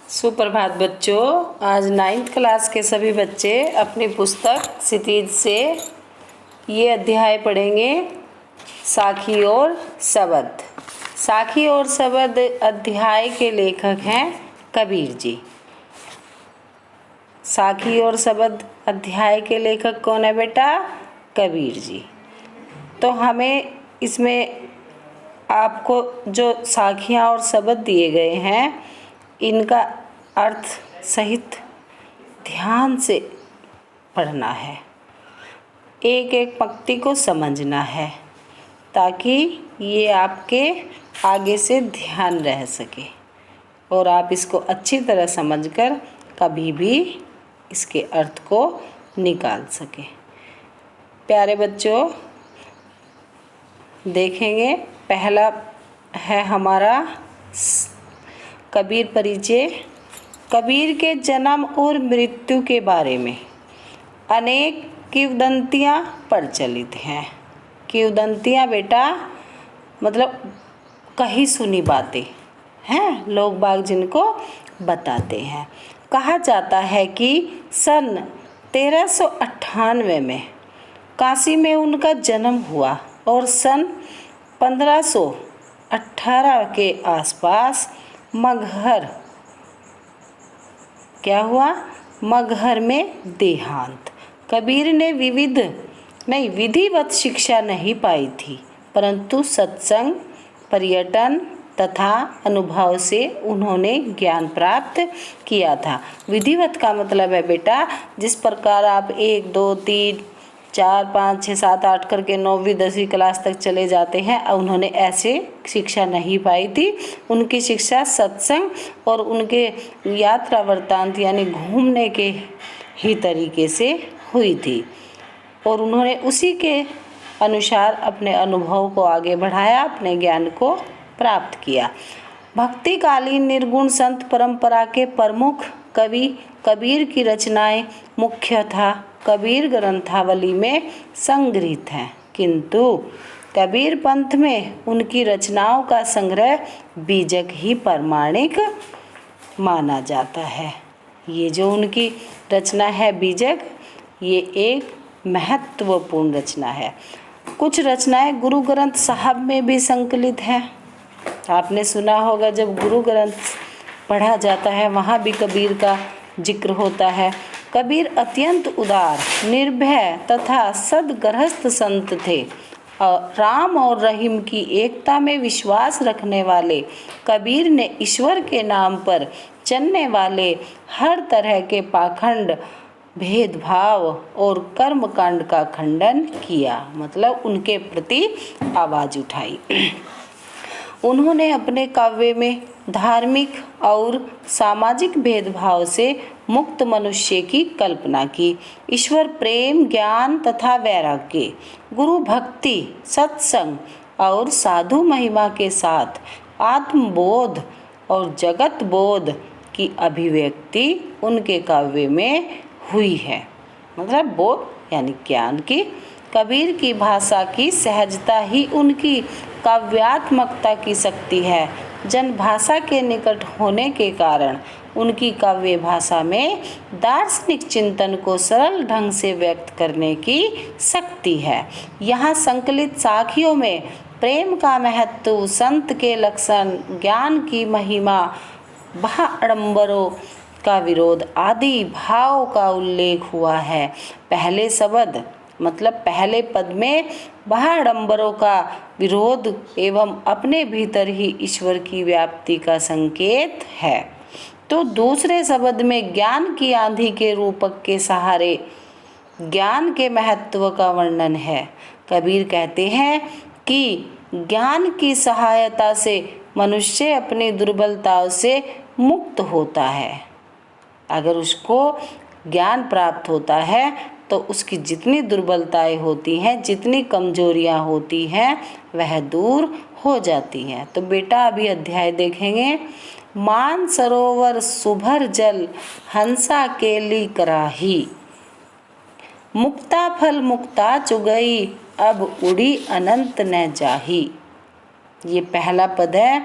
सुप्रभात बच्चों। आज 9th क्लास के सभी बच्चे अपनी पुस्तक क्षितिज से ये अध्याय पढ़ेंगे, साखी और शबद। साखी और शबद अध्याय के लेखक हैं कबीर जी। साखी और शबद अध्याय के लेखक कौन है बेटा? कबीर जी। तो हमें इसमें आपको जो साखियाँ और शबद दिए गए हैं, इनका अर्थ सहित ध्यान से पढ़ना है, एक एक पंक्ति को समझना है, ताकि ये आपके आगे से ध्यान रह सके और आप इसको अच्छी तरह समझकर कभी भी इसके अर्थ को निकाल सके। प्यारे बच्चों, देखेंगे पहला है हमारा कबीर परिचय। कबीर के जन्म और मृत्यु के बारे में अनेक किंवदंतियाँ प्रचलित हैं। किंवदंतियाँ बेटा मतलब कही सुनी बातें हैं, लोग बाग जिनको बताते हैं। कहा जाता है कि सन 1398 में काशी में उनका जन्म हुआ और सन 1518 के आसपास मगहर मगहर में देहांत। कबीर ने विधिवत शिक्षा नहीं पाई थी, परंतु सत्संग, पर्यटन तथा अनुभव से उन्होंने ज्ञान प्राप्त किया था। विधिवत का मतलब है बेटा, जिस प्रकार आप 1, 2, 3, 4, 5, 6, 7, 8 करके 9वीं 10वीं क्लास तक चले जाते हैं, उन्होंने ऐसे शिक्षा नहीं पाई थी। उनकी शिक्षा सत्संग और उनके यात्रा वृत्तांत यानी घूमने के ही तरीके से हुई थी और उन्होंने उसी के अनुसार अपने अनुभव को आगे बढ़ाया, अपने ज्ञान को प्राप्त किया। भक्तिकालीन निर्गुण संत परंपरा के प्रमुख कवि कबीर की रचनाएं मुख्यतः कबीर ग्रंथावली में संग्रहित हैं, किंतु कबीर पंथ में उनकी रचनाओं का संग्रह बीजक ही प्रामाणिक माना जाता है। ये जो उनकी रचना है बीजक, ये एक महत्वपूर्ण रचना है। कुछ रचनाएं गुरु ग्रंथ साहब में भी संकलित हैं। आपने सुना होगा, जब गुरु ग्रंथ पढ़ा जाता है वहाँ भी कबीर का जिक्र होता है। कबीर अत्यंत उदार, निर्भय तथा सद्गृहस्थ संत थे। राम और रहीम की एकता में विश्वास रखने वाले कबीर ने ईश्वर के नाम पर चलने वाले हर तरह के पाखंड, भेदभाव और कर्मकांड का खंडन किया, मतलब उनके प्रति आवाज़ उठाई। उन्होंने अपने काव्य में धार्मिक और सामाजिक भेदभाव से मुक्त मनुष्य की कल्पना की। ईश्वर प्रेम, ज्ञान तथा वैराग्य, गुरु भक्ति, सत्संग और साधु महिमा के साथ आत्मबोध और जगत बोध की अभिव्यक्ति उनके काव्य में हुई है। मतलब बोध यानी ज्ञान की। कबीर की भाषा की सहजता ही उनकी काव्यात्मकता की शक्ति है। जनभाषा के निकट होने के कारण उनकी काव्य भाषा में दार्शनिक चिंतन को सरल ढंग से व्यक्त करने की शक्ति है। यहाँ संकलित साखियों में प्रेम का महत्व, संत के लक्षण, ज्ञान की महिमा, बाह्यडंबरों का विरोध आदि भाव का उल्लेख हुआ है। पहले शब्द मतलब पहले पद में बाह्यडंबरों का विरोध एवं अपने भीतर ही ईश्वर की व्याप्ति का संकेत है। तो दूसरे शब्द में ज्ञान की आंधी के रूपक के सहारे ज्ञान के महत्व का वर्णन है। कबीर कहते हैं कि ज्ञान की सहायता से मनुष्य अपनी दुर्बलताओं से मुक्त होता है। अगर उसको ज्ञान प्राप्त होता है तो उसकी जितनी दुर्बलताएं होती हैं, जितनी कमजोरियां होती हैं, वह दूर हो जाती हैं। तो बेटा अभी अध्याय देखेंगे। मान सरोवर सुभर जल, हंसा केली कराही, मुक्ता फल मुक्ता चुगई, अब उड़ी अनंत न जाही। ये पहला पद है।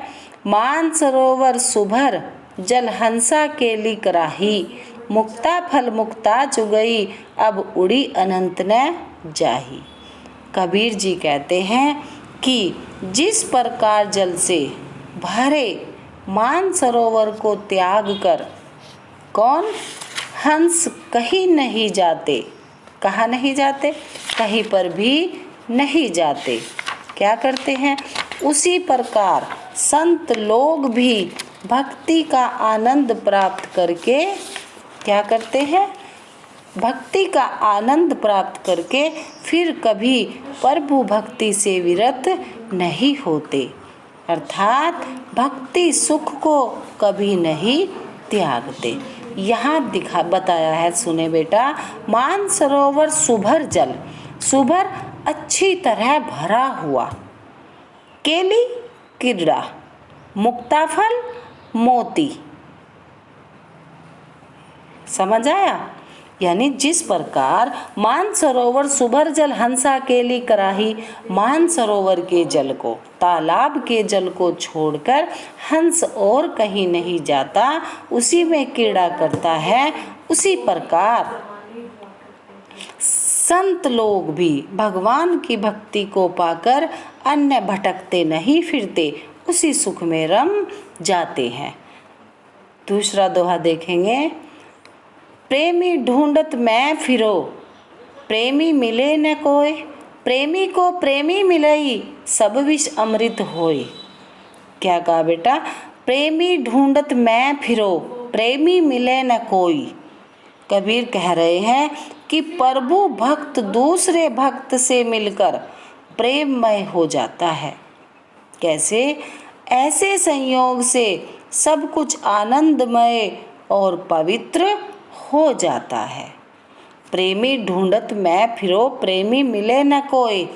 मान सरोवर सुभर जल हंसा केली कराही, मुक्ता फल मुक्ता चुगई, अब उड़ी अनंत न जाही। कबीर जी कहते हैं कि जिस प्रकार जल से भरे मानसरोवर को त्याग कर कौन हंस कहीं नहीं जाते, कहाँ नहीं जाते, कहीं पर भी नहीं जाते, क्या करते हैं, उसी प्रकार संत लोग भी भक्ति का आनंद प्राप्त करके क्या करते हैं, भक्ति का आनंद प्राप्त करके फिर कभी प्रभु भक्ति से विरत नहीं होते, अर्थात भक्ति सुख को कभी नहीं त्यागते। यहाँ बताया है, सुने बेटा, मानसरोवर सुभर जल, सुभर अच्छी तरह भरा हुआ, केली क्रीड़ा, मुक्ताफल मोती, समझ आया। यानी जिस प्रकार मानसरोवर सुभर जल हंसा केली कराही, मानसरोवर के जल को, तालाब के जल को छोड़कर हंस और कहीं नहीं जाता, उसी में क्रीड़ा करता है, उसी प्रकार संत लोग भी भगवान की भक्ति को पाकर अन्य भटकते नहीं फिरते, उसी सुख में रम जाते हैं। दूसरा दोहा देखेंगे, प्रेमी ढूंढत मैं फिरो, प्रेमी मिले न कोई, प्रेमी को प्रेमी मिलई, सब विष अमृत होय। क्या कहा बेटा, प्रेमी ढूंढत मैं फिरो, प्रेमी मिले न कोई। कबीर कह रहे हैं कि प्रभु भक्त दूसरे भक्त से मिलकर प्रेममय हो जाता है। कैसे? ऐसे संयोग से सब कुछ आनंदमय और पवित्र हो जाता है। प्रेमी ढूंढत मैं फिरो, प्रेमी मिले न कोई।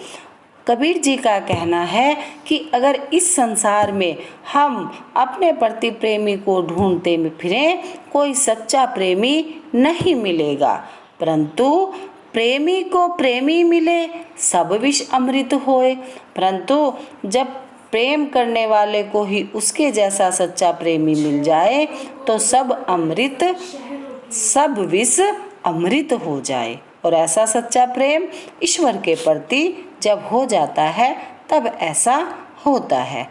कबीर जी का कहना है कि अगर इस संसार में हम अपने प्रति प्रेमी को ढूंढते फिरें, कोई सच्चा प्रेमी नहीं मिलेगा, परंतु प्रेमी को प्रेमी मिले सब विष अमृत होए। परंतु जब प्रेम करने वाले को ही उसके जैसा सच्चा प्रेमी मिल जाए तो सब विष अमृत हो जाए। और ऐसा सच्चा प्रेम ईश्वर के प्रति जब हो जाता है तब ऐसा होता है।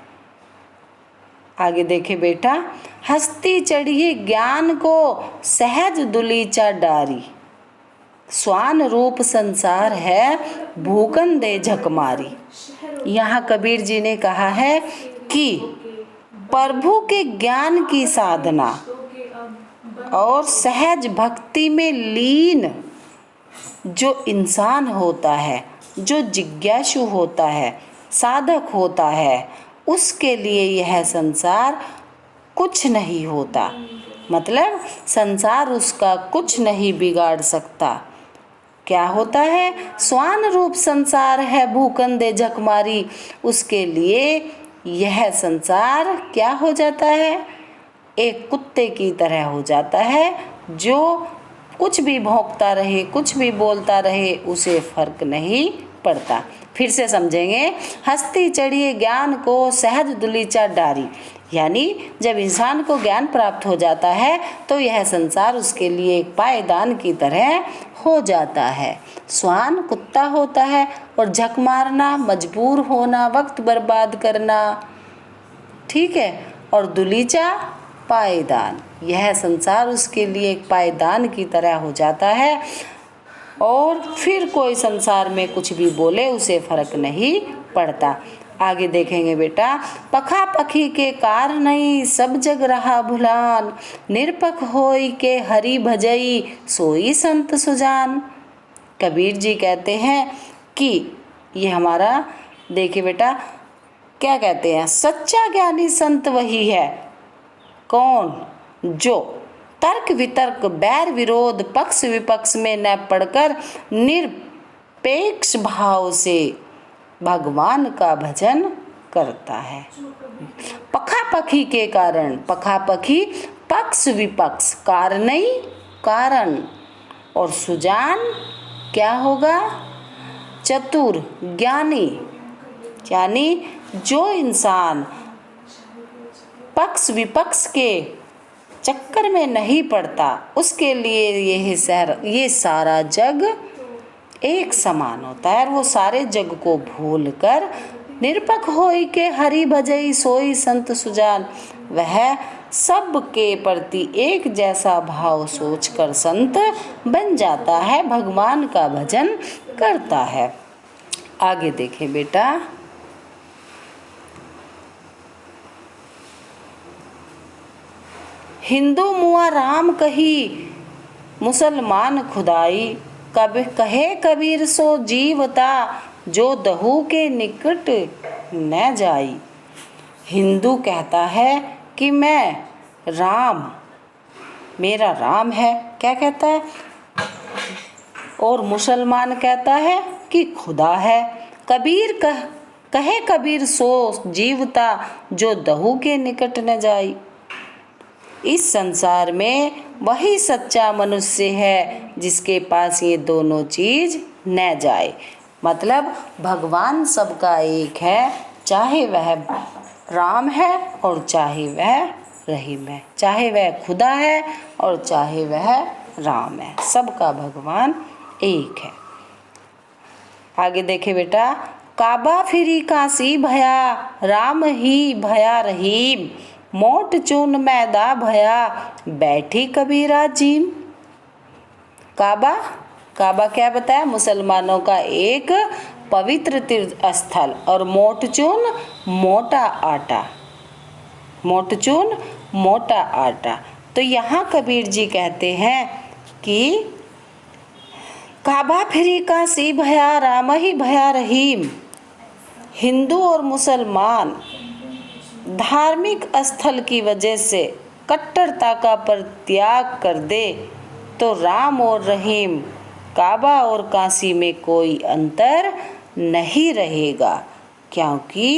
आगे देखे बेटा, हस्ती चढ़ी ज्ञान को सहज दुलीचा डारी, स्वान रूप संसार है भूकन दे झकमारी। यहाँ कबीर जी ने कहा है कि प्रभु के ज्ञान की साधना और सहज भक्ति में लीन जो इंसान होता है, जो जिज्ञासु होता है, साधक होता है, उसके लिए यह संसार कुछ नहीं होता। मतलब संसार उसका कुछ नहीं बिगाड़ सकता। क्या होता है? स्वान रूप संसार है भूकंदे झकमारी। उसके लिए यह संसार क्या हो जाता है? एक कुत्ते की तरह हो जाता है, जो कुछ भी भौंकता रहे, कुछ भी बोलता रहे, उसे फर्क नहीं पड़ता। फिर से समझेंगे, हस्ती चढ़िए ज्ञान को सहज दुलीचा डारी। यानी जब इंसान को ज्ञान प्राप्त हो जाता है तो यह संसार उसके लिए एक पायदान की तरह हो जाता है। स्वान कुत्ता होता है और झक मारना, मजबूर होना, वक्त बर्बाद करना, ठीक है। और दुलीचा पायदान, यह संसार उसके लिए एक पायदान की तरह हो जाता है और फिर कोई संसार में कुछ भी बोले उसे फर्क नहीं पड़ता। आगे देखेंगे बेटा, पखा पखी के कार नहीं सब जग रहा भुलान, निरपख होई के हरि भजई सोई संत सुजान। कबीर जी कहते हैं कि ये हमारा, देखिए बेटा क्या कहते हैं, सच्चा ज्ञानी संत वही है। कौन? जो तर्क वितर्क बैर विरोध पक्ष विपक्ष में न पड़कर निरपेक्ष भाव से भगवान का भजन करता है। पखापखी के कारण, पखापखी पक्ष विपक्ष, कारणई कारण, और सुजान क्या होगा? चतुर ज्ञानी। यानी जो इंसान पक्ष विपक्ष के चक्कर में नहीं पड़ता, उसके लिए ये सारा जग एक समान होता है। और वो सारे जग को भूल कर निरपक होई के हरि भजई सोई संत सुजान, वह सब के प्रति एक जैसा भाव सोचकर संत बन जाता है, भगवान का भजन करता है। आगे देखें बेटा। हिंदू मुआ राम कही, मुसलमान खुदाई, कब कहे कबीर सो जीवता, जो दहू के निकट न जाई। हिंदू कहता है कि मैं राम, मेरा राम है, क्या कहता है, और मुसलमान कहता है कि खुदा है। कबीर कहे कबीर सो जीवता, जो दहू के निकट न जाई। इस संसार में वही सच्चा मनुष्य है जिसके पास ये दोनों चीज न जाए। मतलब भगवान सबका एक है, चाहे वह राम है और चाहे वह रहीम है, चाहे वह खुदा है और चाहे वह राम है, सबका भगवान एक है। आगे देखे बेटा। काबा फिरी काशी भया, राम ही भया रहीम, मोट चून मैदा भया, बैठी कबीरा जीम। काबा क्या बताया, मुसलमानों का एक पवित्र तीर्थ स्थल, और मोट चून मोटा आटा। तो यहाँ कबीर जी कहते हैं कि काबा फिरी काशी भया, राम ही भया रहीम। हिंदू और मुसलमान धार्मिक स्थल की वजह से कट्टरता का परित्याग कर दे तो राम और रहीम, काबा और काशी में कोई अंतर नहीं रहेगा, क्योंकि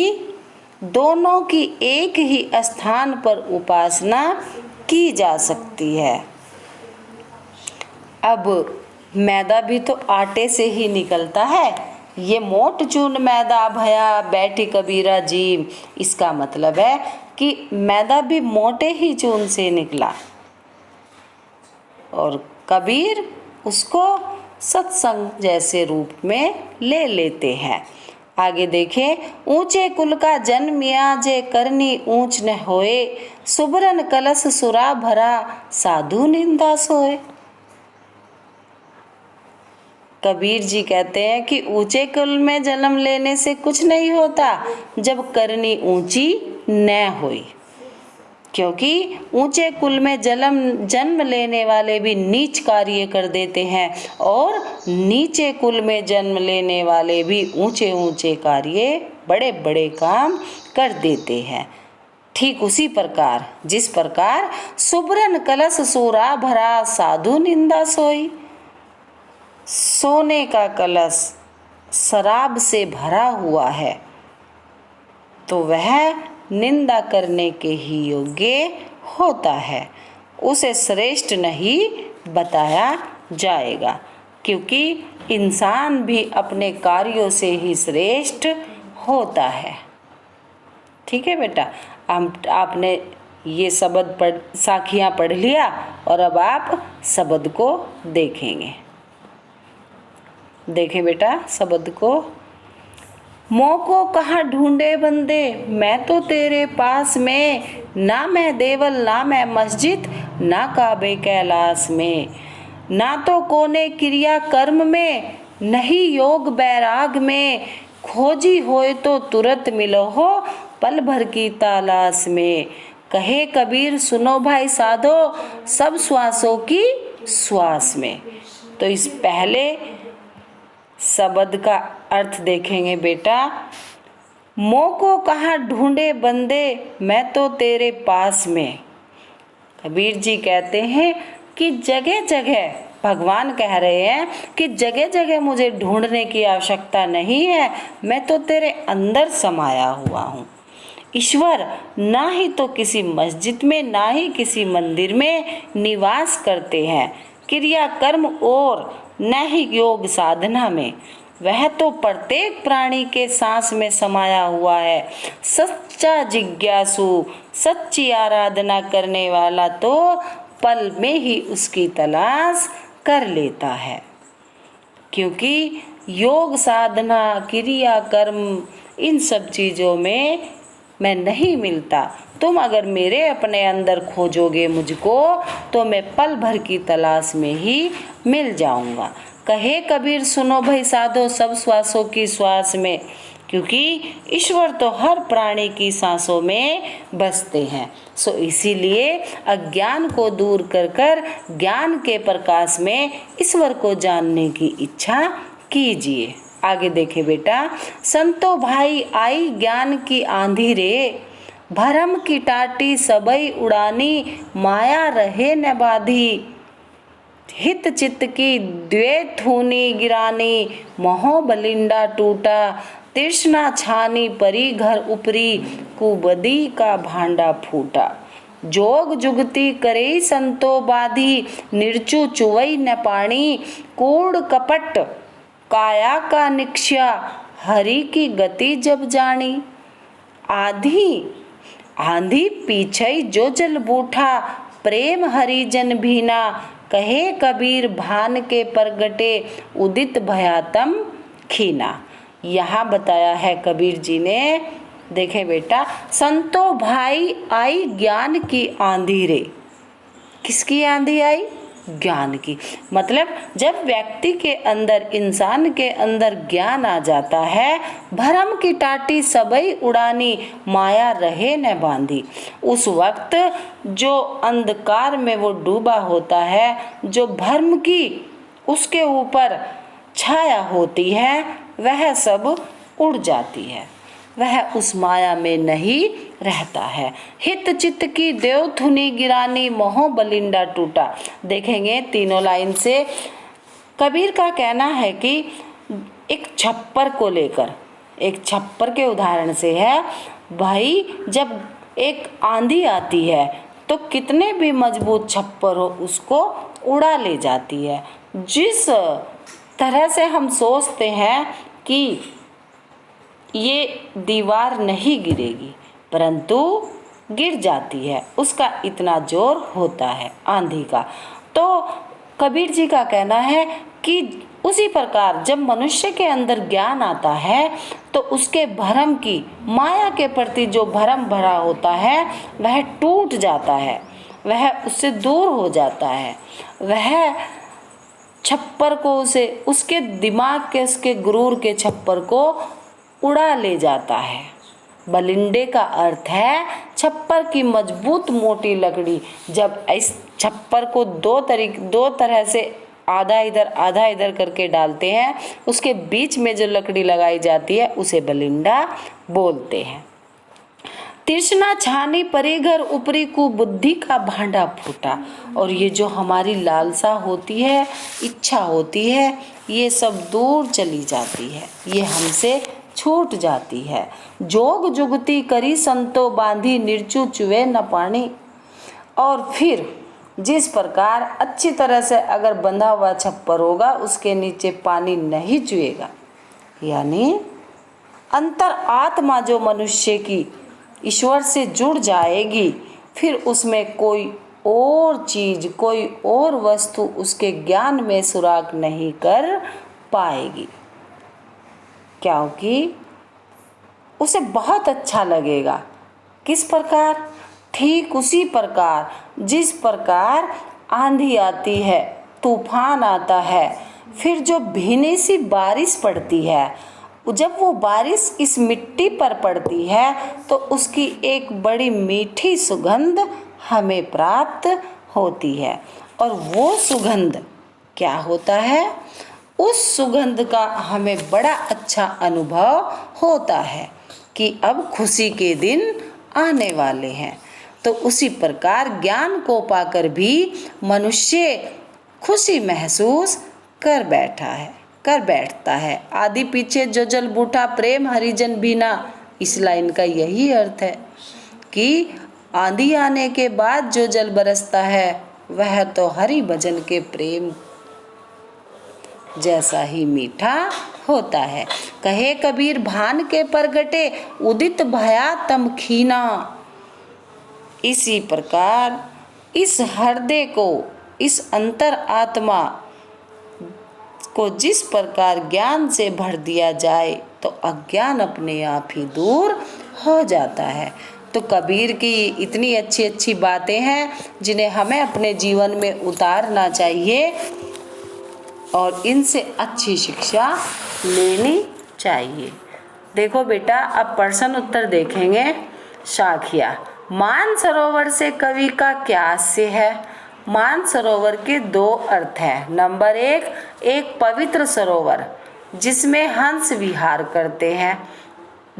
दोनों की एक ही स्थान पर उपासना की जा सकती है। अब मैदा भी तो आटे से ही निकलता है। ये मोट चून मैदा भया, बैठी कबीरा जीम, इसका मतलब है कि मैदा भी मोटे ही चून से निकला, और कबीर उसको सत्संग जैसे रूप में ले लेते हैं। आगे देखें। ऊंचे कुल का जन्मिया, जे करनी ऊंच न होए, सुबरन कलश सुरा भरा, साधु निंदा सोए। कबीर जी कहते हैं कि ऊंचे कुल में जन्म लेने से कुछ नहीं होता जब करनी ऊंची न हुई, क्योंकि ऊंचे कुल में जन्म लेने वाले भी नीच कार्य कर देते हैं, और नीचे कुल में जन्म लेने वाले भी ऊंचे ऊंचे कार्य, बड़े बड़े काम कर देते हैं। ठीक उसी प्रकार जिस प्रकार सुबरन कलश सूरा भरा, साधु निंदा सोई। सोने का कलश शराब से भरा हुआ है तो वह निंदा करने के ही योग्य होता है, उसे श्रेष्ठ नहीं बताया जाएगा, क्योंकि इंसान भी अपने कार्यों से ही श्रेष्ठ होता है। ठीक है बेटा। आपने ये शब्द साखियाँ पढ़ लिया, और अब आप शब्द को देखेंगे। देखें बेटा शब्द को। मोह को कहाँ ढूंढे बंदे, मैं तो तेरे पास में, ना मैं देवल ना मैं मस्जिद, ना काबे कैलाश में, ना तो कोने क्रिया कर्म में, नहीं योग बैराग में, खोजी होए तो तुरंत मिलो हो पल भर की तलाश में। कहे कबीर सुनो भाई साधो, सब श्वासों की श्वास में। तो इस पहले शब्द का अर्थ देखेंगे बेटा। मोह को कहाँ ढूंढे बंदे, मैं तो तेरे पास में। कबीर जी कहते हैं कि जगह जगह, भगवान कह रहे हैं कि जगह जगह मुझे ढूंढने की आवश्यकता नहीं है, मैं तो तेरे अंदर समाया हुआ हूँ। ईश्वर ना ही तो किसी मस्जिद में ना ही किसी मंदिर में निवास करते हैं, क्रिया कर्म और न ही योग साधना में। वह तो प्रत्येक प्राणी के सांस में समाया हुआ है। सच्चा जिज्ञासु, सच्ची आराधना करने वाला तो पल में ही उसकी तलाश कर लेता है। क्योंकि योग साधना, क्रिया, कर्म, इन सब चीज़ों में मैं नहीं मिलता। तुम अगर मेरे अपने अंदर खोजोगे मुझको तो मैं पल भर की तलाश में ही मिल जाऊंगा। कहे कबीर सुनो भाई साधो, सब श्वासों की श्वास में, क्योंकि ईश्वर तो हर प्राणी की सांसों में बसते हैं। सो इसीलिए अज्ञान को दूर कर कर ज्ञान के प्रकाश में ईश्वर को जानने की इच्छा कीजिए। आगे देखे बेटा, संतो भाई आई ज्ञान की आंधी रे, भरम की टाटी सबई उड़ानी, माया रहे न बाधी, हित चित्त की द्वैत थूनी गिरानी, मोह बलिंडा टूटा, तृष्णा छानी परी घर उपरी, कुबदी का भांडा फूटा, जोग जुगती करे संतो बाधी, निर्चु चुवई न पानी, कूड़ कपट काया का निक्षा, हरि की गति जब जानी, आंधी पीछे जो जल बूठा, प्रेम हरिजन भीना, कहे कबीर भान के परगटे, उदित भयातम खीना। यहाँ बताया है कबीर जी ने, देखें बेटा, संतो भाई आई ज्ञान की आंधी रे। किसकी आंधी आई? ज्ञान की। मतलब जब व्यक्ति के अंदर, इंसान के अंदर ज्ञान आ जाता है, भरम की टाटी सबई उड़ानी, माया रहे न बांधी। उस वक्त जो अंधकार में वो डूबा होता है, जो भ्रम की उसके ऊपर छाया होती है, वह सब उड़ जाती है, वह उस माया में नहीं रहता है। हित चित्त की देवधुनी गिरानी, मोह बलिंडा टूटा। देखेंगे तीनों लाइन से कबीर का कहना है कि एक छप्पर को लेकर, एक छप्पर के उदाहरण से है भाई, जब एक आंधी आती है तो कितने भी मजबूत छप्पर हो उसको उड़ा ले जाती है। जिस तरह से हम सोचते हैं कि ये दीवार नहीं गिरेगी, परंतु गिर जाती है, उसका इतना जोर होता है आंधी का। तो कबीर जी का कहना है कि उसी प्रकार जब मनुष्य के अंदर ज्ञान आता है तो उसके भ्रम की, माया के प्रति जो भ्रम भरा होता है वह टूट जाता है, वह उससे दूर हो जाता है, वह छप्पर को उसके दिमाग के, उसके गुरूर के छप्पर को उड़ा ले जाता है। बलिंडे का अर्थ है छप्पर की मजबूत मोटी लकड़ी। जब इस छप्पर को दो तरह से आधा इधर करके डालते हैं, उसके बीच में जो लकड़ी लगाई जाती है उसे बलिंडा बोलते हैं। तृष्णा छानी परी घर उपरी, को बुद्धि का भांडा फूटा। और ये जो हमारी लालसा होती है, इच्छा होती है, ये सब दूर चली जाती है, ये हमसे छूट जाती है। जोग जुगती करी संतो बांधी, निर्चु चुवे न पानी। और फिर जिस प्रकार अच्छी तरह से अगर बंधा हुआ छप्पर होगा, उसके नीचे पानी नहीं चुएगा, यानी अंतर आत्मा जो मनुष्य की ईश्वर से जुड़ जाएगी, फिर उसमें कोई और चीज, कोई और वस्तु उसके ज्ञान में सुराग नहीं कर पाएगी, क्योंकि उसे बहुत अच्छा लगेगा। किस प्रकार? ठीक उसी प्रकार जिस प्रकार आंधी आती है, तूफान आता है, फिर जो भीनी सी बारिश पड़ती है, जब वो बारिश इस मिट्टी पर पड़ती है तो उसकी एक बड़ी मीठी सुगंध हमें प्राप्त होती है। और वो सुगंध क्या होता है? उस सुगंध का हमें बड़ा अच्छा अनुभव होता है कि अब खुशी के दिन आने वाले हैं। तो उसी प्रकार ज्ञान को पाकर भी मनुष्य खुशी महसूस कर बैठता है। आदि पीछे जो जल बूठा, प्रेम हरिजन बीना। इस लाइन का यही अर्थ है कि आंधी आने के बाद जो जल बरसता है वह तो हरि भजन के प्रेम जैसा ही मीठा होता है। कहे कबीर भान के परगटे उदित भया तम खीना। इसी प्रकार इस हृदय को, इस अंतर आत्मा को जिस प्रकार ज्ञान से भर दिया जाए तो अज्ञान अपने आप ही दूर हो जाता है। तो कबीर की इतनी अच्छी अच्छी बातें हैं जिन्हें हमें अपने जीवन में उतारना चाहिए और इनसे अच्छी शिक्षा लेनी चाहिए। देखो बेटा, अब प्रश्न उत्तर देखेंगे। शाखिया, मानसरोवर से कवि का क्या आशय है? मानसरोवर के दो अर्थ हैं। नंबर एक पवित्र सरोवर जिसमें हंस विहार करते हैं।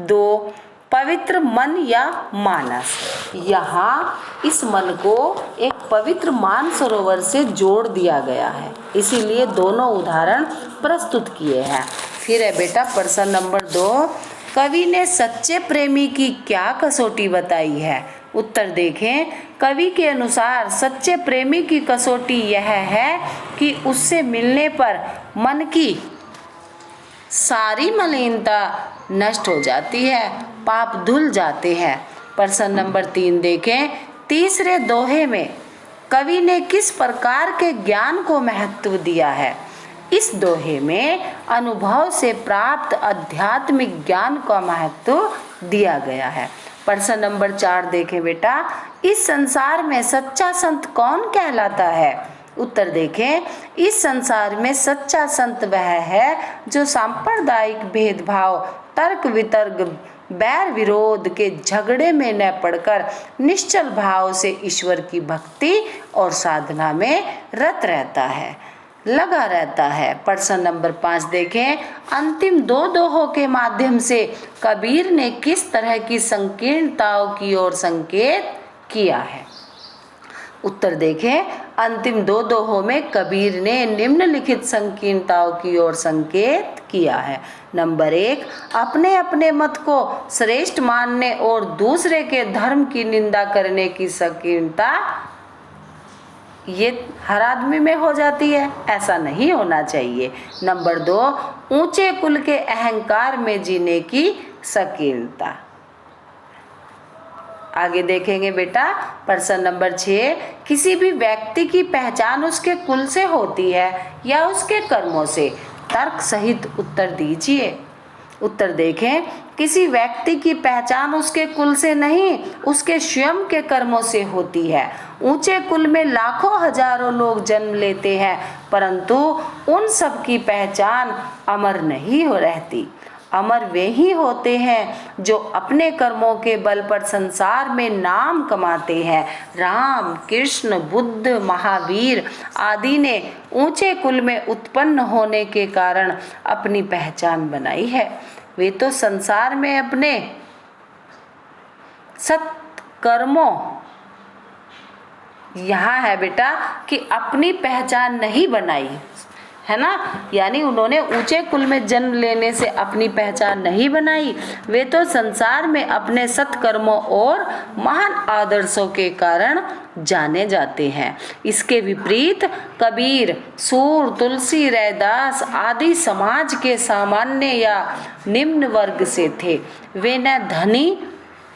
2 पवित्र मन या मानस। यहाँ इस मन को एक पवित्र मानसरोवर से जोड़ दिया गया है, इसीलिए दोनों उदाहरण प्रस्तुत किए हैं। फिर है बेटा प्रश्न नंबर 2, कवि ने सच्चे प्रेमी की क्या कसौटी बताई है? उत्तर देखें। कवि के अनुसार सच्चे प्रेमी की कसौटी यह है कि उससे मिलने पर मन की सारी मलिनता नष्ट हो जाती है, पाप धुल जाते हैं। प्रश्न नंबर 3 देखें। तीसरे दोहे में कवि ने किस प्रकार के ज्ञान को महत्व दिया है? इस दोहे में अनुभव से प्राप्त आध्यात्मिक ज्ञान का महत्व दिया गया है। प्रश्न नंबर 4 देखें बेटा। इस संसार में सच्चा संत कौन कहलाता है? उत्तर देखें। इस संसार में सच्चा संत वह है जो सांप्रदायिक भेदभाव, तर्क वितर्क, बैर विरोध के झगड़े में न पड़कर निश्चल भाव से ईश्वर की भक्ति और साधना में रत रहता है, लगा रहता है। प्रश्न नंबर 5 देखें। अंतिम 2 दोहों के माध्यम से कबीर ने किस तरह की संकीर्णताओं की ओर संकेत किया है? उत्तर देखें। अंतिम 2 दोहों में कबीर ने निम्नलिखित संकीर्णताओं की ओर संकेत किया है। नंबर 1 अपने अपने मत को श्रेष्ठ मानने और दूसरे के धर्म की निंदा करने की संकीर्णता ये हर आदमी में हो जाती है, ऐसा नहीं होना चाहिए। नंबर 2 ऊंचे कुल के अहंकार में जीने की संकीर्णता। आगे देखेंगे बेटा प्रश्न नंबर 6। किसी भी व्यक्ति की पहचान उसके कुल से होती है या उसके कर्मों से? तर्क सहित उत्तर दीजिए। उत्तर देखें। किसी व्यक्ति की पहचान उसके कुल से नहीं, उसके स्वयं के कर्मों से होती है। ऊंचे कुल में लाखों हजारों लोग जन्म लेते हैं, परंतु उन सब की पहचान अमर नहीं हो रहती। अमर वे ही होते हैं जो अपने कर्मों के बल पर संसार में नाम कमाते हैं। राम, कृष्ण, बुद्ध, महावीर आदि ने ऊंचे कुल में उत्पन्न होने के कारण अपनी पहचान बनाई है। वे तो संसार में अपने सत्कर्मों, यहाँ है बेटा कि अपनी पहचान नहीं बनाई है ना, यानी उन्होंने ऊंचे कुल में जन्म लेने से अपनी पहचान नहीं बनाई। वे तो संसार में अपने सत्कर्मों और महान आदर्शों के कारण जाने जाते हैं। इसके विपरीत कबीर, सूर, तुलसी, रैदास आदि समाज के सामान्य या निम्न वर्ग से थे। वे न धनी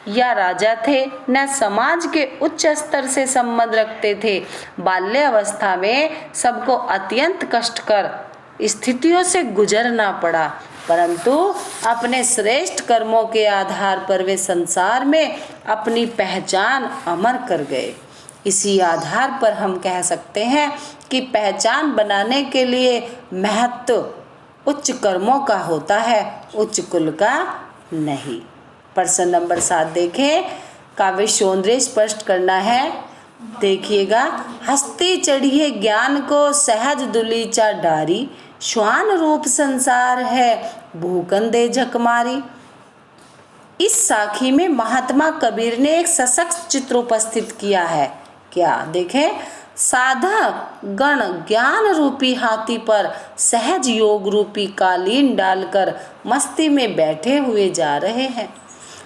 या राजा थे, न समाज के उच्च स्तर से संबंध रखते थे। बाल्यावस्था में सबको अत्यंत कष्टकर स्थितियों से गुजरना पड़ा, परंतु अपने श्रेष्ठ कर्मों के आधार पर वे संसार में अपनी पहचान अमर कर गए। इसी आधार पर हम कह सकते हैं कि पहचान बनाने के लिए महत्व उच्च कर्मों का होता है, उच्च कुल का नहीं। प्रश्न नंबर 7 देखें। काव्य सौंदर्य स्पष्ट करना है। देखिएगा। हस्ती चढ़िए ज्ञान को सहज दुलीचा डारी, श्वान रूप संसार है भूकंदे झकमारी। इस साखी में महात्मा कबीर ने एक सशक्त चित्र उपस्थित किया है। क्या? देखें। साधक गण ज्ञान रूपी हाथी पर सहज योग रूपी कालीन डालकर मस्ती में बैठे हुए जा रहे हैं।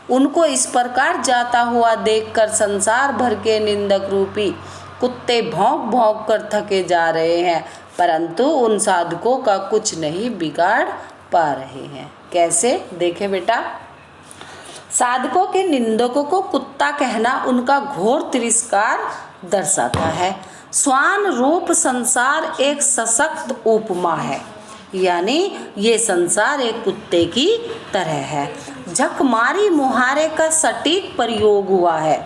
उनको इस प्रकार जाता हुआ देखकर संसार भर के निंदक रूपी कुत्ते भौंक भौंक कर थके जा रहे हैं, परंतु उन साधकों का कुछ नहीं बिगाड़ पा रहे हैं। कैसे, देखें बेटा। साधकों के निंदकों को कुत्ता कहना उनका घोर तिरस्कार दर्शाता है। श्वान रूप संसार एक सशक्त उपमा है, यानी ये संसार एक कुत्ते की तरह है। झकमारी मुहारे का सटीक प्रयोग हुआ है,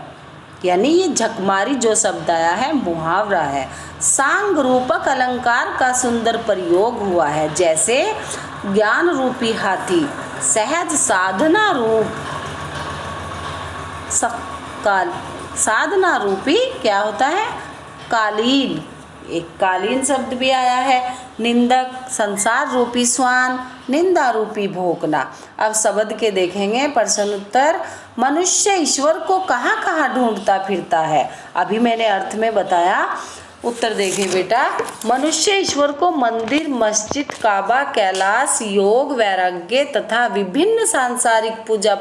यानी ये झकमारी जो शब्द आया है मुहावरा है। सांग रूपक अलंकार का सुंदर प्रयोग हुआ है, जैसे ज्ञान रूपी हाथी सहज साधना रूप साधना रूपी क्या होता है, कालीन, एक कालीन शब्द भी आया है। निंदक संसार रूपी श्वान, निंदा रूपी भोंकना। अब शब्द के देखेंगे प्रश्न उत्तर। मनुष्य ईश्वर को कहाँ कहाँ ढूंढता फिरता है। अभी मैंने अर्थ में बताया, उत्तर देखें बेटा। मनुष्य ईश्वर को मंदिर, मस्जिद, काबा, कैलाश, योग, वैराग्य तथा विभिन्न सांसारिक पूजा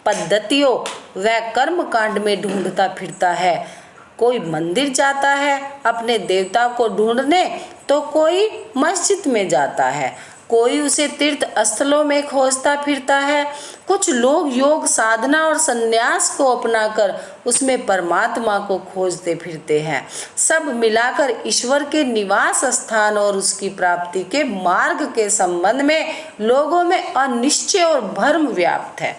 पद्धतियों व कर्म कांड में ढूंढता फिरता है। कोई मंदिर जाता है अपने देवता को ढूंढने, तो कोई मस्जिद में जाता है, कोई उसे तीर्थ स्थलों में खोजता फिरता है। कुछ लोग योग साधना और संन्यास को अपनाकर उसमें परमात्मा को खोजते फिरते हैं। सब मिलाकर ईश्वर के निवास स्थान और उसकी प्राप्ति के मार्ग के संबंध में लोगों में अनिश्चय और भ्रम व्याप्त है,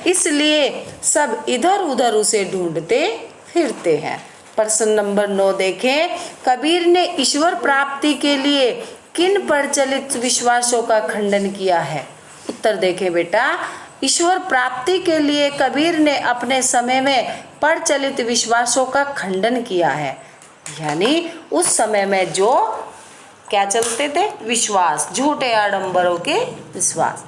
इसलिए सब इधर उधर उसे ढूंढते फिरते हैं। प्रश्न नंबर 9 देखें। कबीर ने ईश्वर प्राप्ति के लिए किन प्रचलित विश्वासों का खंडन किया है। उत्तर देखें बेटा। ईश्वर प्राप्ति के लिए कबीर ने अपने समय में प्रचलित विश्वासों का खंडन किया है, यानी उस समय में जो क्या चलते थे, विश्वास, झूठे आडंबरों के विश्वास।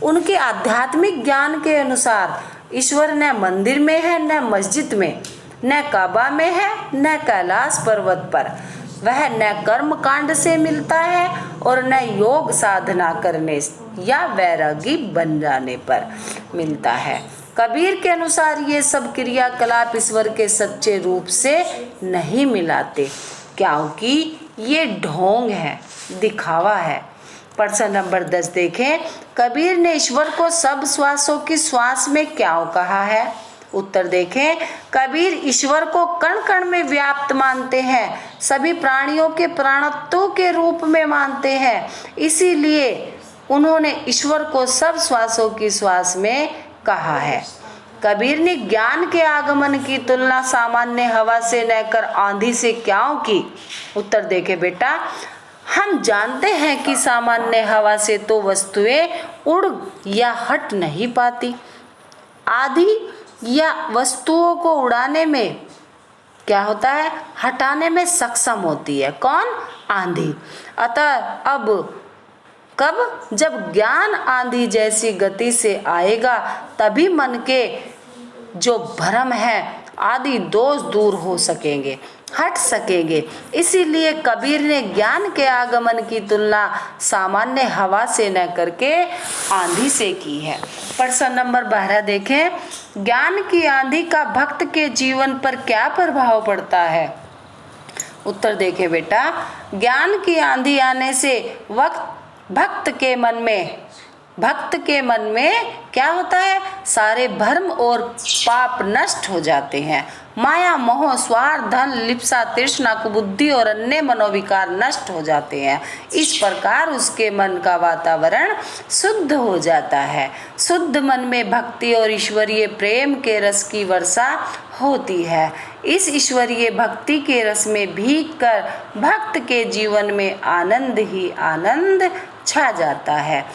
उनके आध्यात्मिक ज्ञान के अनुसार ईश्वर न मंदिर में है, न मस्जिद में, न काबा में है, न कैलाश पर्वत पर। वह न कर्म कांड से मिलता है और न योग साधना करने या वैरागी बन जाने पर मिलता है। कबीर के अनुसार ये सब क्रियाकलाप ईश्वर के सच्चे रूप से नहीं मिलाते, क्योंकि ये ढोंग है, दिखावा है। प्रश्न नंबर 10 देखें। कबीर ने ईश्वर को सब श्वासों की श्वास में क्या कहा है। उत्तर देखें। कबीर ईश्वर को कण कण में व्याप्त मानते हैं, सभी प्राणियों के प्राणत्व के रूप में मानते हैं, इसीलिए उन्होंने ईश्वर को सब श्वासों की श्वास में कहा है। कबीर ने ज्ञान के आगमन की तुलना सामान्य हवा से न कर आंधी से क्यों की। उत्तर देखें बेटा। हम जानते हैं कि सामान्य हवा से तो वस्तुएं उड़ या हट नहीं पाती, आंधी या वस्तुओं को उड़ाने में क्या होता है, हटाने में सक्षम होती है। कौन? आंधी। अतः अब कब, जब ज्ञान आंधी जैसी गति से आएगा, तभी मन के जो भ्रम है आदि दोष दूर हो सकेंगे, हट सकेंगे। इसीलिए कबीर ने ज्ञान के आगमन की तुलना सामान्य हवा से न करके आंधी से की है। प्रश्न नंबर 12 देखें। ज्ञान की आंधी का भक्त के जीवन पर क्या प्रभाव पड़ता है। उत्तर देखें बेटा। ज्ञान की आंधी आने से भक्त के मन में क्या होता है, सारे भ्रम और पाप नष्ट हो जाते हैं। माया, मोह, स्वार्थ, धन, लिप्सा, तृष्णा, कुबुद्धि और अन्य मनोविकार नष्ट हो जाते हैं। इस प्रकार उसके मन का वातावरण शुद्ध हो जाता है। शुद्ध मन में भक्ति और ईश्वरीय प्रेम के रस की वर्षा होती है। इस ईश्वरीय भक्ति के रस में भीग कर भक्त के जीवन में आनंद ही आनंद छा जाता है।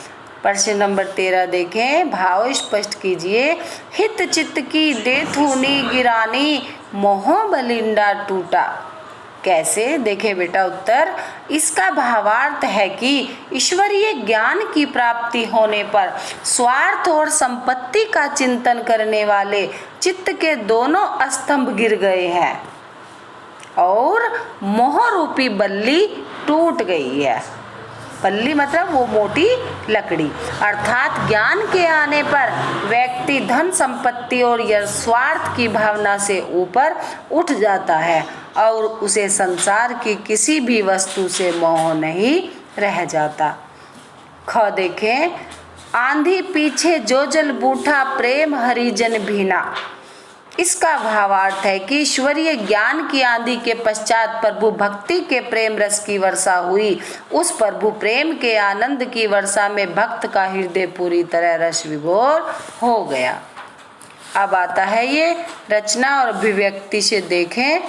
प्रश्न नंबर 13 देखें। भाव स्पष्ट कीजिए। हित चित्त की देथुनी गिरानी, मोह बलिंडा टूटा। कैसे, देखें बेटा उत्तर। इसका भावार्थ है कि ईश्वरीय ज्ञान की प्राप्ति होने पर स्वार्थ और संपत्ति का चिंतन करने वाले चित्त के दोनों स्तंभ गिर गए हैं और मोह रूपी बल्ली टूट गई है। बल्ली मतलब वो मोटी लकड़ी। अर्थात ज्ञान के आने पर व्यक्ति धन संपत्ति और स्वार्थ की भावना से ऊपर उठ जाता है और उसे संसार की किसी भी वस्तु से मोह नहीं रह जाता। ख देखें, आंधी पीछे जो जल बूठा प्रेम हरिजन भीना। इसका भावार्थ है कि ईश्वरीय ज्ञान की आंधी के पश्चात प्रभु भक्ति के प्रेम रस की वर्षा हुई। उस प्रभु प्रेम के आनंद की वर्षा में भक्त का हृदय पूरी तरह रस विभोर हो गया। अब आता है ये रचना और अभिव्यक्ति से देखें।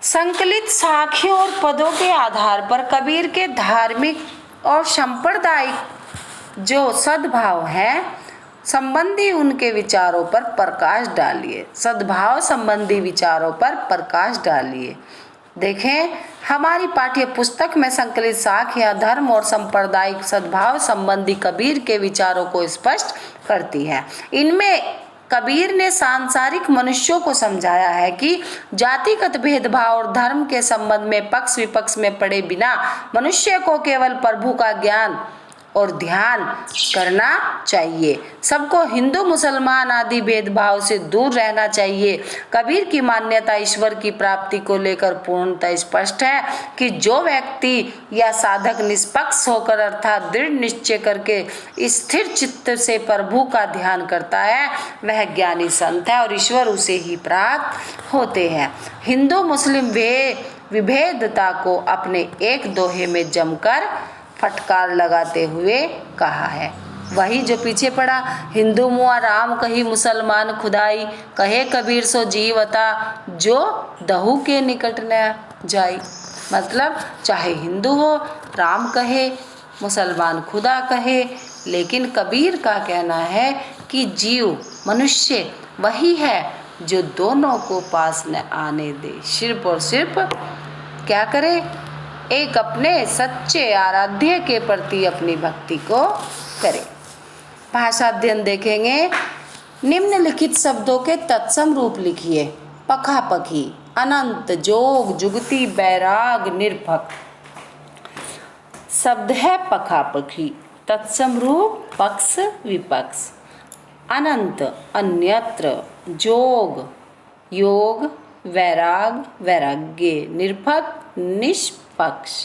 संकलित साखियों और पदों के आधार पर कबीर के धार्मिक और सांप्रदायिक जो सद्भाव है संबंधी उनके विचारों पर प्रकाश डालिए। सद्भाव संबंधी विचारों पर प्रकाश डालिए। देखें, हमारी पाठ्य पुस्तक में संकलित साखियां धर्म और सांप्रदायिक सद्भाव संबंधी कबीर के विचारों को स्पष्ट करती है। इनमें कबीर ने सांसारिक मनुष्यों को समझाया है कि जातिगत भेदभाव और धर्म के संबंध में पक्ष विपक्ष में पड़े बिना मनुष्य को केवल प्रभु का ज्ञान और ध्यान करना चाहिए। सबको हिंदू मुसलमान आदि भेदभाव से दूर रहना चाहिए। कबीर की मान्यता ईश्वर की प्राप्ति को लेकर पूर्णतः स्पष्ट है कि जो व्यक्ति या साधक निष्पक्ष होकर अर्थात दृढ़ निश्चय करके स्थिर चित्त से प्रभु का ध्यान करता है वह ज्ञानी संत है और ईश्वर उसे ही प्राप्त होते हैं। हिंदू मुस्लिम विभेदता को अपने एक दोहे में जमकर फटकार लगाते हुए कहा है। वही जो पीछे पड़ा, हिंदू मुआ राम कही मुसलमान खुदाई, कहे कबीर सो जीवता जो दहू के निकट न जाई। मतलब चाहे हिंदू हो, राम कहे, मुसलमान खुदा कहे, लेकिन कबीर का कहना है कि जीव मनुष्य वही है जो दोनों को पास न आने दे। सिर्फ और सिर्फ क्या करे, एक अपने सच्चे आराध्य के प्रति अपनी भक्ति को करे। भाषा अध्ययन देखेंगे। निम्नलिखित शब्दों के तत्सम रूप लिखिए। पखापखी, अनंत, जोग, जुगति, बैराग, निरपक। शब्द है पखापखी। तत्सम रूप पक्ष विपक्ष। अनंत अन्यत्र, जोग योग, वैराग वैराग्य, निरपक निष्पक्ष।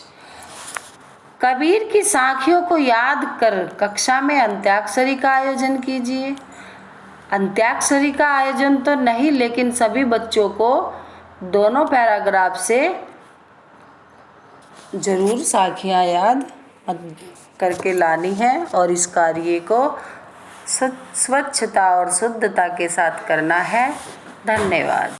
कबीर की साखियों को याद कर कक्षा में अंत्याक्षरी का आयोजन कीजिए। अंत्याक्षरी का आयोजन तो नहीं, लेकिन सभी बच्चों को दोनों पैराग्राफ से जरूर साखियां याद करके लानी है और इस कार्य को स्वच्छता और शुद्धता के साथ करना है। धन्यवाद।